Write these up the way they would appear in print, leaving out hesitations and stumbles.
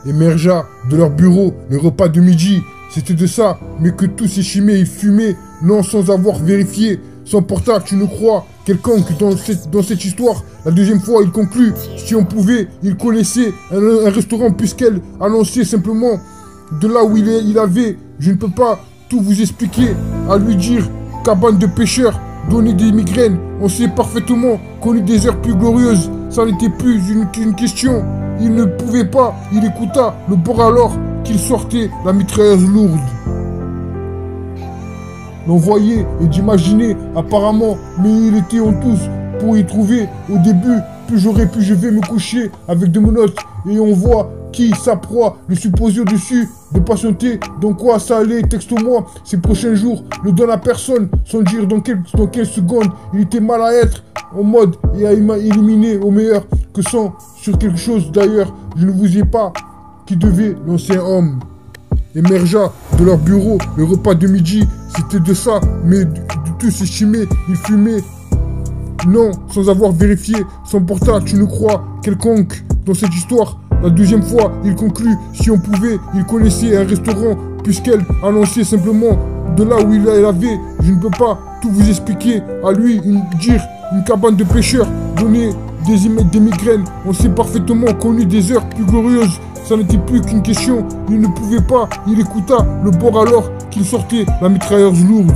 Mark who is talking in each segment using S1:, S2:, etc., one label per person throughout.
S1: émergea de leur bureau le repas de midi. C'était de ça, mais que tout s'échimait et fumait, non sans avoir vérifié. Son portable, tu ne crois quelconque dans cette histoire. La deuxième fois, il conclut, si on pouvait, il connaissait un restaurant puisqu'elle annonçait simplement de là où il avait. Je ne peux pas tout vous expliquer, à lui dire, cabane de pêcheurs, donner des migraines. On sait parfaitement qu'on eut des heures plus glorieuses. Ça n'était plus une question. Il ne pouvait pas, il écouta le bord alors qu'il sortait la mitrailleuse lourde. L'on voyait et d'imaginer apparemment, mais il était en tous pour y trouver. Au début, plus j'aurais pu, je vais me coucher avec de menottes et on voit qui sa proie, le supposé au-dessus, de patienter, dans quoi ça allait, texte-moi, ces prochains jours, ne donne à personne, sans dire dans quelle seconde, il était mal à être, en mode, et à éliminer au meilleur, que sans, sur quelque chose d'ailleurs, je ne vous ai pas, qui devait lancer un homme. Émergea de leur bureau, le repas de midi, c'était de ça, mais du tout s'estimait, il fumait. Non, sans avoir vérifié, son portable, tu ne crois quelconque dans cette histoire. La deuxième fois, il conclut, si on pouvait, il connaissait un restaurant, puisqu'elle annonçait simplement de là où il avait. Je ne peux pas tout vous expliquer, à lui dire une cabane de pêcheurs, donner des migraines. On sait parfaitement qu'on eut des heures plus glorieuses. Ça n'était plus qu'une question, il ne pouvait pas, il écouta le bord alors qu'il sortait la mitrailleuse lourde.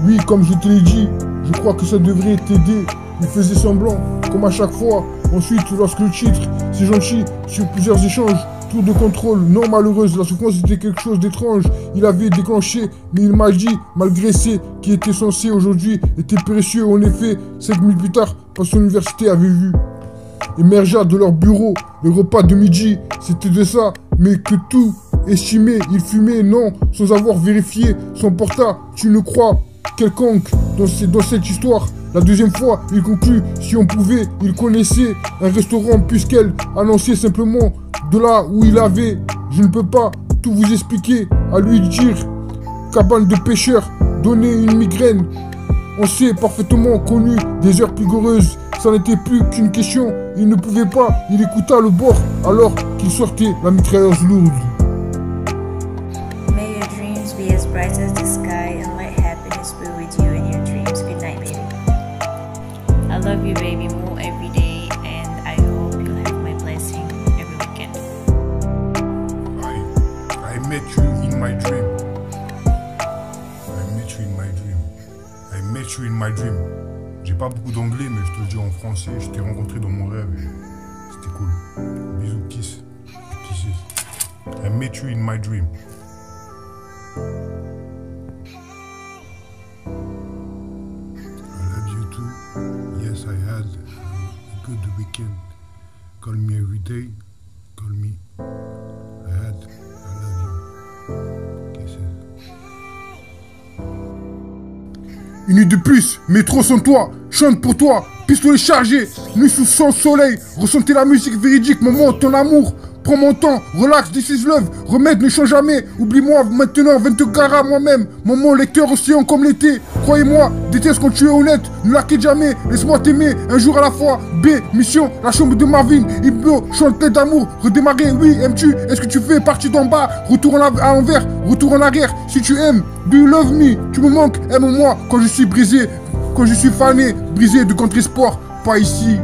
S1: Oui, comme je te l'ai dit, je crois que ça devrait t'aider. Il faisait semblant, comme à chaque fois. Ensuite, lorsque le titre, c'est gentil, sur plusieurs échanges, tour de contrôle, non malheureuse, la souffrance était quelque chose d'étrange. Il avait déclenché, mais il m'a dit, malgré ce qui était censé aujourd'hui, était précieux. En effet, 5 minutes plus tard, par son université avait vu. Émergea de leur bureau, le repas de midi, c'était de ça, mais que tout estimait, il fumait, non, sans avoir vérifié son portable, tu ne crois quelconque dans cette histoire. La deuxième fois, il conclut, si on pouvait, il connaissait un restaurant puisqu'elle annonçait simplement de là où il avait. Je ne peux pas tout vous expliquer, à lui dire, cabane de pêcheurs, donner une migraine. On sait parfaitement qu'on eut des heures plus glorieuses. Ça n'était plus qu'une question, il ne pouvait pas, il écouta le bord alors qu'il sortait la mitrailleuse lourde.
S2: May your dreams be as bright as the sky and let happiness be with you in your dreams. Good night, baby. I love you, baby, more every day, and I hope you have my blessing every weekend.
S1: I met you in my dream. I met you in my dream. I met you in my dream. J'ai pas beaucoup d'anglais, mais je te le dis en français. Je t'ai rencontré dans mon rêve et c'était cool. Bisous, kiss. Kisses. I met you in my dream. I love you too. Yes, I had a good weekend. Call me every day. Call me. I love you. Kisses. Une nuit de plus, métro sans toi, chante pour toi, pistolet chargé, nuit sous son soleil, ressentez la musique véridique, moment, ton amour, prends mon temps, relax, this is love, remède ne change jamais, oublie-moi maintenant, 22 carats moi-même, maman lecteur océan comme l'été, croyez-moi, déteste quand tu es honnête, ne la quitte jamais, laisse-moi t'aimer, un jour à la fois, B, mission, la chambre de Marvin, Ibno, chante plein d'amour, redémarrer, oui, aimes-tu, est-ce que tu fais partie d'en bas, retour à l'envers, retour en arrière, si tu aimes, do you love me, tu me manques, aime-moi, quand je suis brisé, quand je suis fané, brisé de contre-espoir, pas ici,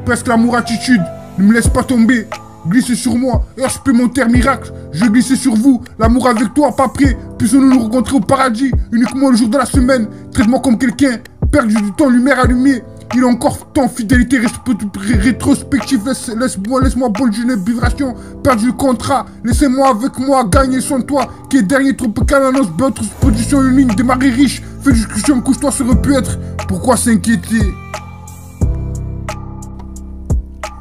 S1: presque l'amour attitude, ne me laisse pas tomber, glissez sur moi, heure supplémentaire miracle, je glissais sur vous, l'amour avec toi, pas prêt, puissions-nous nous rencontrer au paradis, uniquement le jour de la semaine, traite-moi comme quelqu'un, perdu du temps, lumière allumée, il a encore temps, fidélité rétrospective, laisse-moi bol d'une vibration, perdu le contrat, laissez-moi avec moi, gagner sans toi, qui est dernier tropical, annonce, votre production une ligne, démarrer riche, fais discussion, couche-toi, ça aurait pu être, pourquoi s'inquiéter?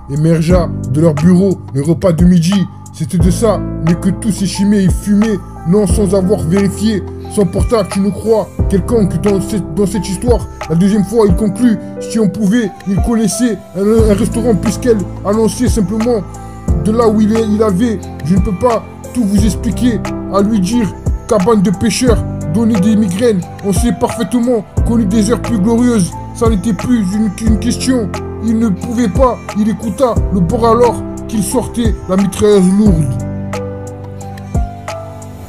S1: Émergea de leur bureau, le repas de midi, c'était de ça, mais que tout s'échimait et fumait, non sans avoir vérifié, son portable, tu ne crois quelconque dans cette histoire. La deuxième fois, il conclut, si on pouvait, il connaissait un restaurant puisqu'elle annonçait simplement de là où il avait. Je ne peux pas tout vous expliquer, à lui dire, cabane de pêcheurs, donner des migraines. On sait parfaitement qu'on eut des heures plus glorieuses. Ça n'était plus qu'une question. Il ne pouvait pas, il écouta le bord alors qu'il sortait la mitrailleuse lourde.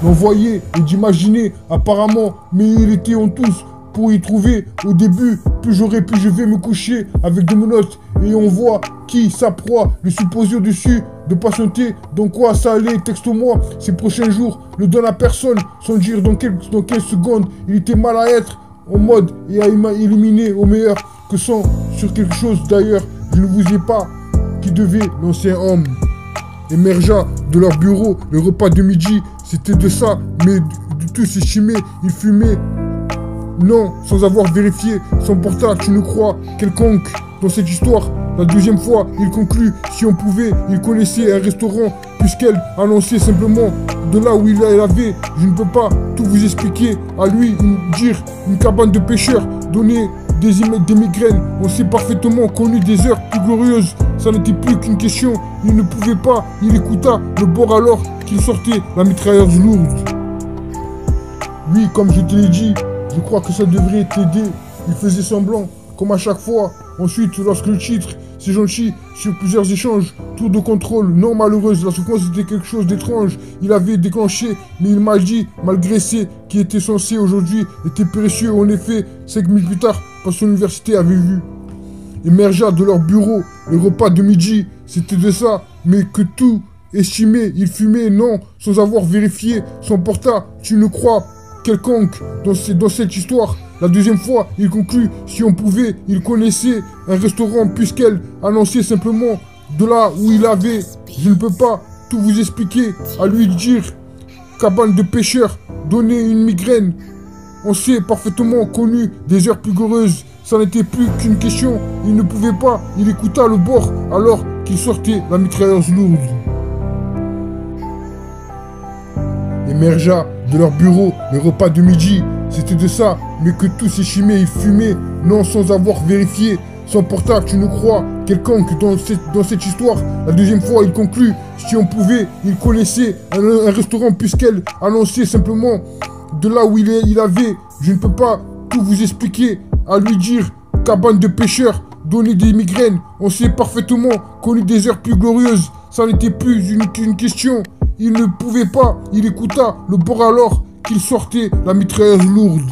S1: L'envoyer et d'imaginer apparemment, mais il était en tous pour y trouver. Au début, plus j'aurais pu, je vais me coucher avec de menottes et on voit qui sa proie, le supposé au-dessus, de patienter, dans quoi ça allait, texte-moi, ces prochains jours, ne donne à personne, sans dire dans quelle seconde, il était mal à être, en mode, et à éliminer au meilleur, que sans, sur quelque chose d'ailleurs, je ne vous ai pas, qui devait, l'ancien homme, émergea de leur bureau, le repas de midi, c'était de ça, mais du tout s'estimé, il fumait, non, sans avoir vérifié, son portable, tu ne crois, quelconque, dans cette histoire. La deuxième fois, il conclut, si on pouvait, il connaissait un restaurant, puisqu'elle annonçait simplement de là où il avait, je ne peux pas tout vous expliquer, à lui dire une cabane de pêcheurs, donner des migraines, on s'est parfaitement connu des heures plus glorieuses, ça n'était plus qu'une question, il ne pouvait pas, il écouta le bord alors qu'il sortait la mitrailleuse lourde. Oui, comme je te l'ai dit, je crois que ça devrait t'aider, il faisait semblant, comme à chaque fois. Ensuite, lorsque le titre, c'est gentil, sur plusieurs échanges, tour de contrôle, non malheureuse, la souffrance était quelque chose d'étrange, il avait déclenché, mais il m'a dit, malgré ce qui était censé aujourd'hui, était précieux, en effet, 5 minutes plus tard, parce que son université avait vu. Émergea de leur bureau, le repas de midi, c'était de ça, mais que tout estimé, il fumait, non, sans avoir vérifié, son portable, tu ne crois quelconque dans cette histoire. La deuxième fois, il conclut, si on pouvait, il connaissait un restaurant puisqu'elle annonçait simplement de là où il avait. Je ne peux pas tout vous expliquer, à lui dire, cabane de pêcheurs, donner une migraine. On s'est parfaitement connu des heures plus glorieuses, ça n'était plus qu'une question, il ne pouvait pas, il écouta le bord alors qu'il sortait la mitrailleuse lourde. Émergea de leur bureau, le repas de midi, c'était de ça, mais que tout s'échimait, il fumait, non sans avoir vérifié, son portable, tu ne crois, quelconque dans cette histoire. La deuxième fois, il conclut, si on pouvait, il connaissait un restaurant puisqu'elle annonçait simplement de là où il avait, je ne peux pas tout vous expliquer, à lui dire, cabane de pêcheurs, donner des migraines, on s'est parfaitement connu des heures plus glorieuses, ça n'était plus une question. Il ne pouvait pas, il écouta le bord alors qu'il sortait la mitrailleuse lourde.